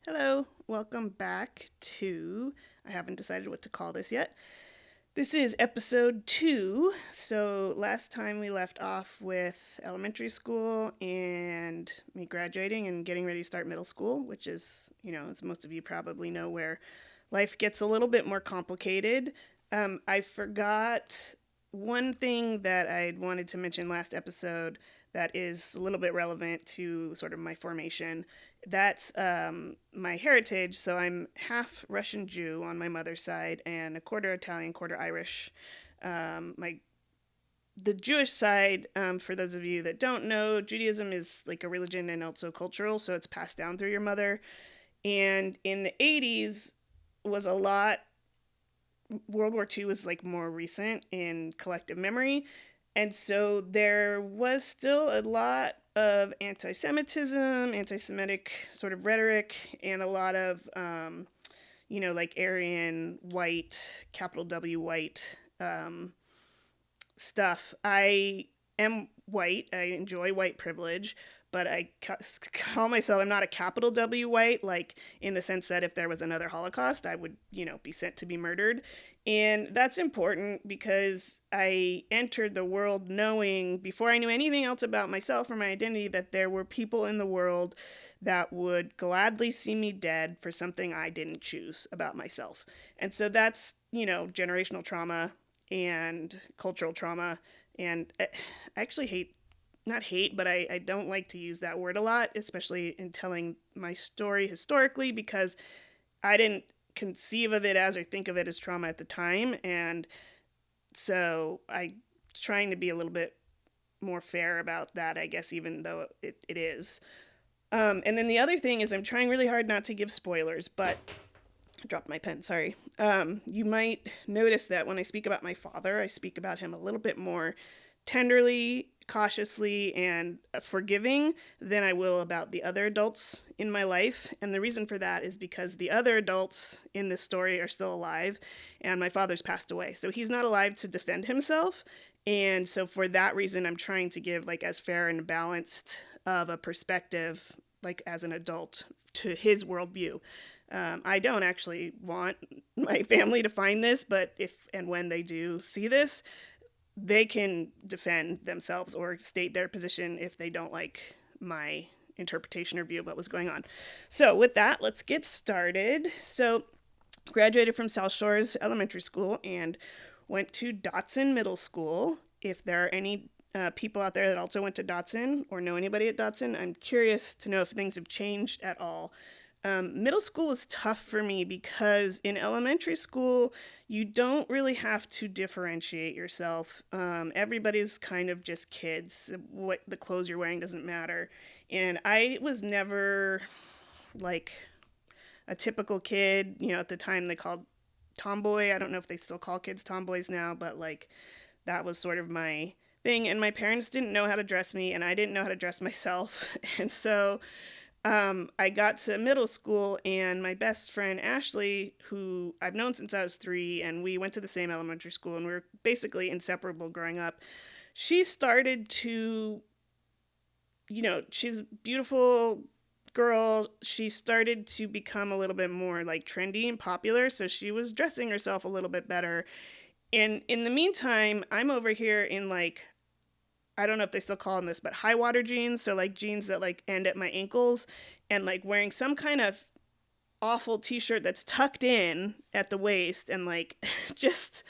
Hello, welcome back to. I haven't decided what to call this yet. This is episode 2. So, last time we left off with elementary school and me graduating and getting ready to start middle school, which is, as most of you probably know, where life gets a little bit more complicated. I forgot one thing that I wanted to mention last episode that is a little bit relevant to sort of my formation. That's my heritage. So I'm half Russian Jew on my mother's side and a quarter Italian, quarter Irish. My the Jewish side, for those of you that don't know, Judaism is like a religion and also cultural, so it's passed down through your mother. And in the 80s was a lot. World War II was like more recent in collective memory, and so there was still a lot of anti-Semitism, anti-Semitic sort of rhetoric, and a lot of, like Aryan white, capital W white stuff. I am white. I enjoy white privilege, but I call myself, I'm not a capital W white, like in the sense that if there was another Holocaust, I would, be sent to be murdered. And that's important because I entered the world knowing, before I knew anything else about myself or my identity, that there were people in the world that would gladly see me dead for something I didn't choose about myself. And so that's, generational trauma and cultural trauma. And I actually not hate, but I don't like to use that word a lot, especially in telling my story historically, because I didn't conceive of it as or think of it as trauma at the time. And so I trying to be a little bit more fair about that, I guess, even though it is. And then the other thing is I'm trying really hard not to give spoilers, but I dropped my pen, sorry. You might notice that when I speak about my father, I speak about him a little bit more tenderly, cautiously, and forgiving than I will about the other adults in my life. And the reason for that is because the other adults in this story are still alive, and my father's passed away. So he's not alive to defend himself. And so for that reason, I'm trying to give like as fair and balanced of a perspective, like as an adult, to his worldview. I don't actually want my family to find this, but if and when they do see this, they can defend themselves or state their position if they don't like my interpretation or view of what was going on. So, with that, let's get started. So, graduated from South Shores Elementary School and went to Dotson Middle School. If there are any people out there that also went to Dotson or know anybody at Dotson, I'm curious to know if things have changed at all. Middle school was tough for me because in elementary school, you don't really have to differentiate yourself. Everybody's kind of just kids. What the clothes you're wearing doesn't matter. And I was never like a typical kid. At the time they called tomboy. I don't know if they still call kids tomboys now, but like that was sort of my thing. And my parents didn't know how to dress me, and I didn't know how to dress myself. And so I got to middle school, and my best friend Ashley, who I've known since I was 3, and we went to the same elementary school, and we were basically inseparable growing up. She started to, she's a beautiful girl. She started to become a little bit more like trendy and popular, so she was dressing herself a little bit better. And in the meantime, I'm over here in like, I don't know if they still call them this, but high water jeans. So like jeans that like end at my ankles, and like wearing some kind of awful t-shirt that's tucked in at the waist, and like just,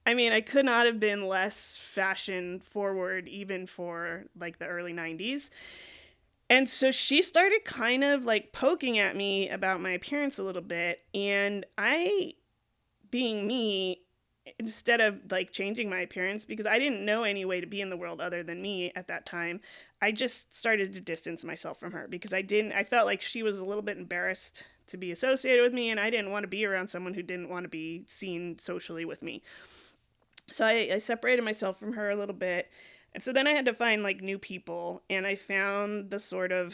I mean, I could not have been less fashion forward even for like the early 90s. And so she started kind of like poking at me about my appearance a little bit, and I, being me, instead of like changing my appearance, because I didn't know any way to be in the world other than me at that time, I just started to distance myself from her because I felt like she was a little bit embarrassed to be associated with me, and I didn't want to be around someone who didn't want to be seen socially with me. So I separated myself from her a little bit. And so then I had to find like new people, and I found the sort of,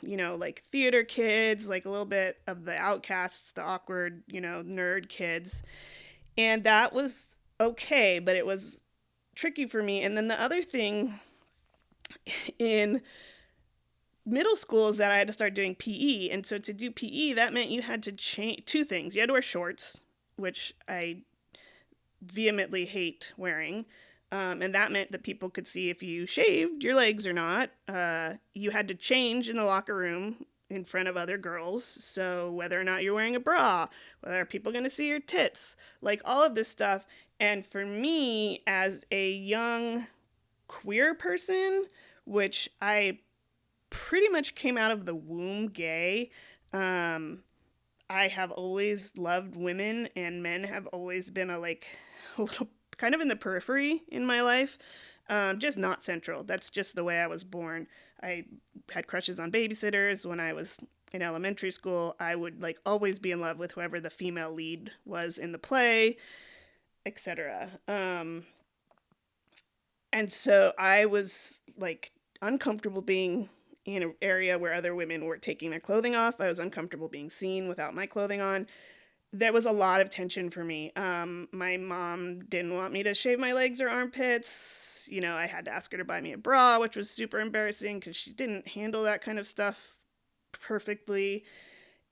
like theater kids, like a little bit of the outcasts, the awkward, nerd kids. And that was okay, but it was tricky for me. And then the other thing in middle school is that I had to start doing PE. And so to do PE, that meant you had to change two things. You had to wear shorts, which I vehemently hate wearing. And that meant that people could see if you shaved your legs or not. You had to change in the locker room in front of other girls. So whether or not you're wearing a bra, whether are people going to see your tits, like all of this stuff. And for me, as a young queer person, which I pretty much came out of the womb gay, um, I have always loved women, and men have always been a little kind of in the periphery in my life, just not central. That's just the way I was born. I had crushes on babysitters when I was in elementary school. I would like always be in love with whoever the female lead was in the play, etc. And so I was like uncomfortable being in an area where other women were taking their clothing off. I was uncomfortable being seen without my clothing on. There was a lot of tension for me. My mom didn't want me to shave my legs or armpits. You know, I had to ask her to buy me a bra, which was super embarrassing because she didn't handle that kind of stuff perfectly.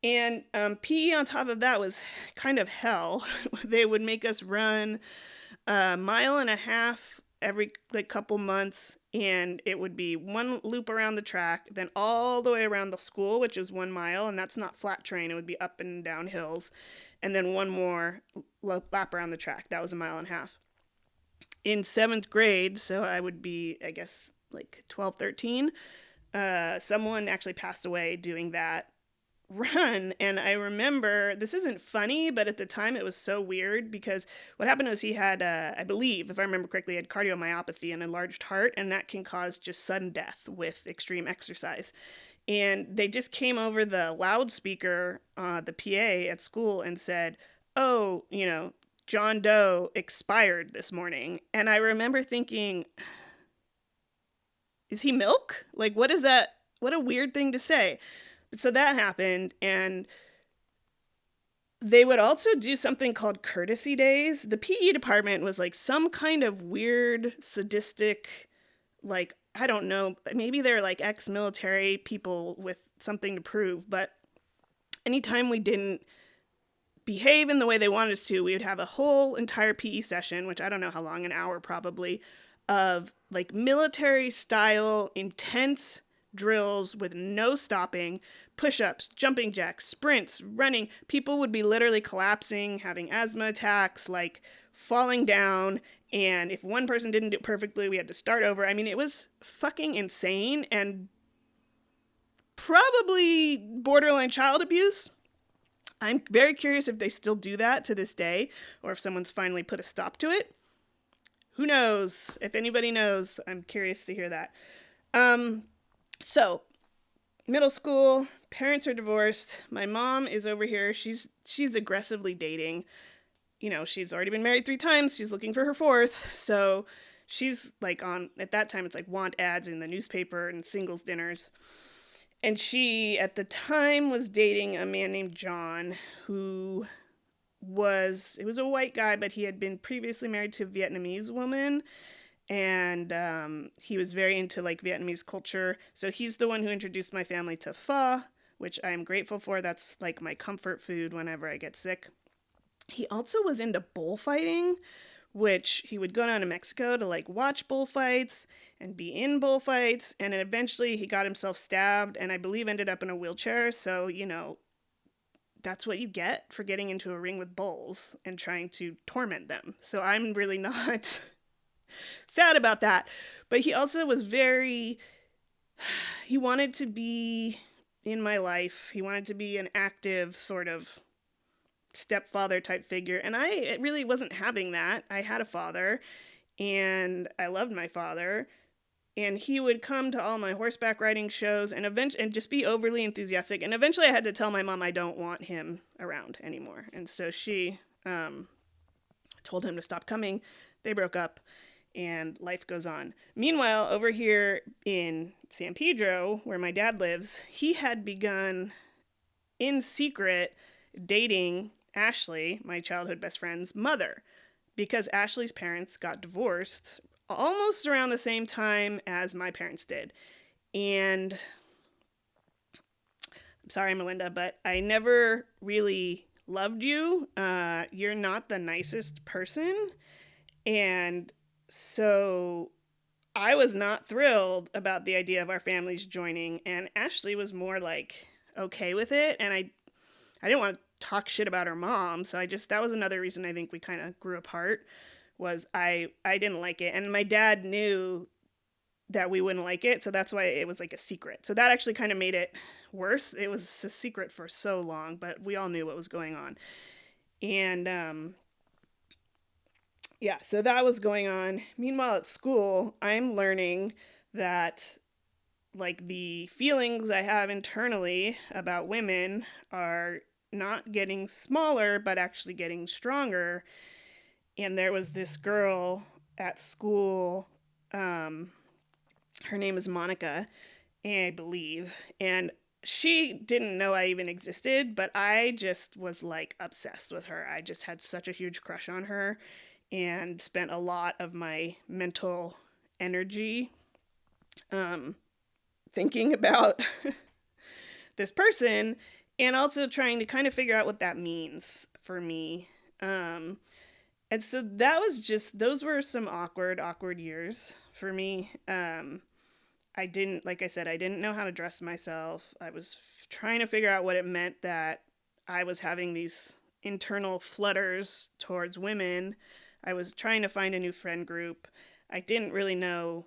And PE on top of that was kind of hell. They would make us run a mile and a half every like couple months, and it would be one loop around the track, then all the way around the school, which is 1 mile, and that's not flat terrain. It would be up and down hills, and then one more lap around the track. That was a mile and a half. In seventh grade, so I would be, I guess, like 12, 13, someone actually passed away doing that run. And I remember, this isn't funny, but at the time it was so weird because what happened was he had, I believe, if I remember correctly, he had cardiomyopathy and enlarged heart, and that can cause just sudden death with extreme exercise. And they just came over the loudspeaker, the PA at school, and said, "Oh, you know, John Doe expired this morning." And I remember thinking, is he milk? Like, what is that? What a weird thing to say. So that happened, and they would also do something called courtesy days. The PE department was like some kind of weird, sadistic, like, I don't know, maybe they're like ex-military people with something to prove, but anytime we didn't behave in the way they wanted us to, we would have a whole entire PE session, which I don't know how long, an hour probably, of like military style, intense drills with no stopping, push-ups, jumping jacks, sprints, running. People would be literally collapsing, having asthma attacks, like falling down. And if one person didn't do it perfectly, we had to start over. I mean, it was fucking insane and probably borderline child abuse. I'm very curious if they still do that to this day, or if someone's finally put a stop to it. Who knows? If anybody knows, I'm curious to hear that. So, middle school, parents are divorced. My mom is over here. She's aggressively dating. You know, she's already been married 3 times. She's looking for her 4th. So, she's like on, at that time, it's like want ads in the newspaper and singles dinners. And she, at the time, was dating a man named John, who it was a white guy, but he had been previously married to a Vietnamese woman. And he was very into like Vietnamese culture. So he's the one who introduced my family to pho, which I am grateful for. That's like my comfort food whenever I get sick. He also was into bullfighting, which he would go down to Mexico to like watch bullfights and be in bullfights. And then eventually he got himself stabbed and I believe ended up in a wheelchair. So, you know, that's what you get for getting into a ring with bulls and trying to torment them. So I'm really not sad about that. But he also was he wanted to be in my life. He wanted to be an active sort of stepfather type figure. And I really wasn't having that. I had a father and I loved my father. And he would come to all my horseback riding shows and just be overly enthusiastic. And eventually I had to tell my mom I don't want him around anymore. And so she told him to stop coming. They broke up and life goes on. Meanwhile, over here in San Pedro, where my dad lives, he had begun in secret dating Ashley, my childhood best friend's mother, because Ashley's parents got divorced almost around the same time as my parents did. And sorry, Melinda, but I never really loved you. You're not the nicest person. And so I was not thrilled about the idea of our families joining. And Ashley was more like okay with it. And I didn't want to talk shit about her mom. So that was another reason I think we kind of grew apart was I didn't like it. And my dad knew that we wouldn't like it. So that's why it was like a secret. So that actually kind of made it worse. It was a secret for so long, but we all knew what was going on. And yeah, so that was going on. Meanwhile, at school, I'm learning that like the feelings I have internally about women are not getting smaller, but actually getting stronger. And there was this girl at school. Her name is Monica, I believe. And she didn't know I even existed, but I just was like obsessed with her. I just had such a huge crush on her and spent a lot of my mental energy um, thinking about this person and also trying to kind of figure out what that means for me. And so that was those were some awkward years for me. I didn't, like I said, I didn't know how to dress myself. I was trying to figure out what it meant that I was having these internal flutters towards women. I was trying to find a new friend group. I didn't really know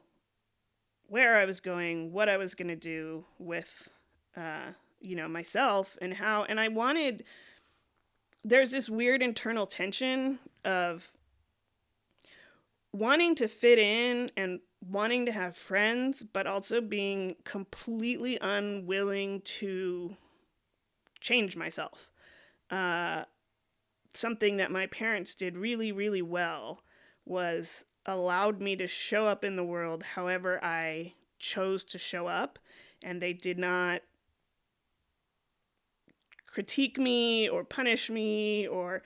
where I was going, what I was going to do with, myself and how. And there's this weird internal tension of wanting to fit in and wanting to have friends, but also being completely unwilling to change myself. Something that my parents did really, really well was allowed me to show up in the world however I chose to show up. And they did not critique me or punish me or,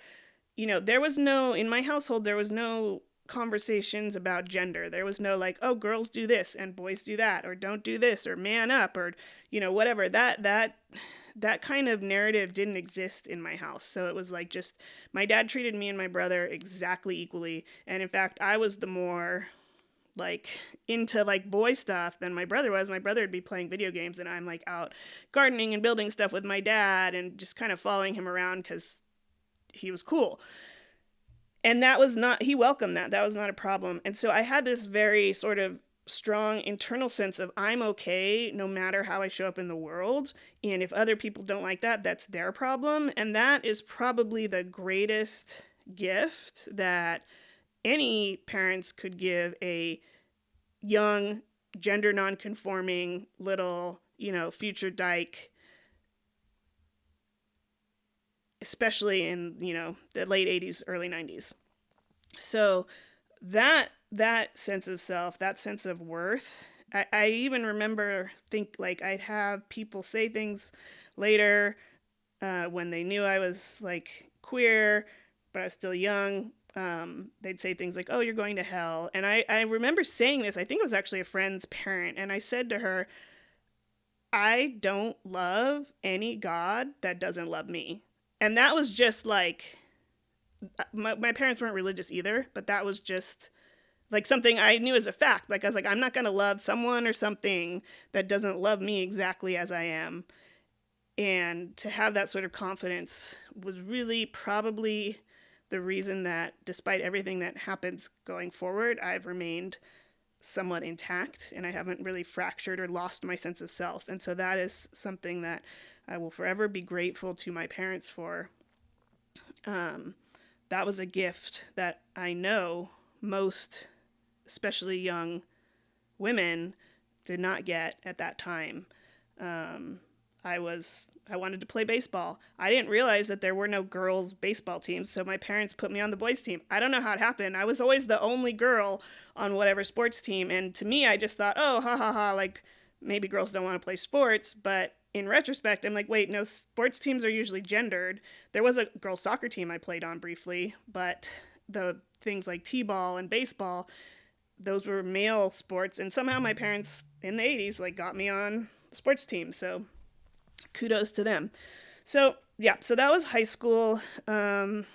in my household, there was no conversations about gender. There was no like, oh, girls do this and boys do that, or don't do this, or man up, or whatever. That kind of narrative didn't exist in my house. So it was like just my dad treated me and my brother exactly equally, and in fact, I was the more like into like boy stuff than my brother was. My brother would be playing video games and I'm like out gardening and building stuff with my dad and just kind of following him around because he was cool. And he welcomed that. That was not a problem. And so I had this very sort of strong internal sense of I'm okay no matter how I show up in the world. And if other people don't like that, that's their problem. And that is probably the greatest gift that any parents could give a young, gender nonconforming little, future dyke, especially in, the late 80s, early 90s. So that sense of self, that sense of worth, I even remember like I'd have people say things later when they knew I was like queer, but I was still young. They'd say things like, oh, you're going to hell. And I remember saying this, I think it was actually a friend's parent. And I said to her, I don't love any God that doesn't love me. And that was just like, my parents weren't religious either, but that was just like something I knew as a fact. Like I was like, I'm not going to love someone or something that doesn't love me exactly as I am. And to have that sort of confidence was really probably the reason that despite everything that happens going forward, I've remained somewhat intact and I haven't really fractured or lost my sense of self. And so that is something that I will forever be grateful to my parents for. That was a gift that I know most, especially young women, did not get at that time. I wanted to play baseball. I didn't realize that there were no girls baseball teams, so my parents put me on the boys team. I don't know how it happened. I was always the only girl on whatever sports team, and to me, I just thought, oh, ha ha ha, like maybe girls don't want to play sports, but in retrospect, I'm like, wait, no, sports teams are usually gendered. There was a girls soccer team I played on briefly, but the things like t-ball and baseball, those were male sports, and somehow my parents in the 80s like got me on the sports team. So kudos to them. So yeah, so that was high school. I'm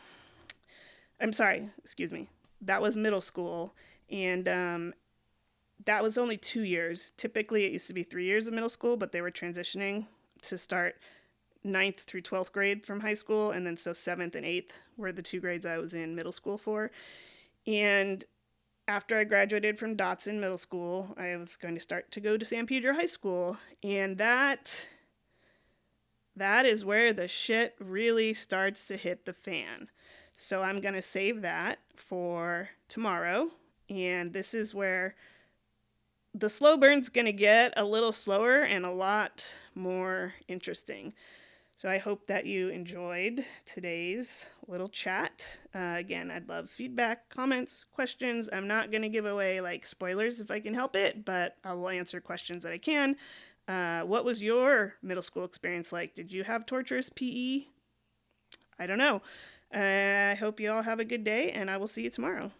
sorry, excuse me. That was middle school, and that was only 2 years. Typically, it used to be 3 years of middle school, but they were transitioning to start ninth through 12th grade from high school, and then so seventh and eighth were the two grades I was in middle school for. And after I graduated from Dotson Middle School, I was going to start to go to San Pedro High School, and that is where the shit really starts to hit the fan. So I'm going to save that for tomorrow, and this is where the slow burn's going to get a little slower and a lot more interesting. So I hope that you enjoyed today's little chat. Again, I'd love feedback, comments, questions. I'm not going to give away like spoilers if I can help it, but I will answer questions that I can. What was your middle school experience like? Did you have torturous PE? I don't know. I hope you all have a good day, and I will see you tomorrow.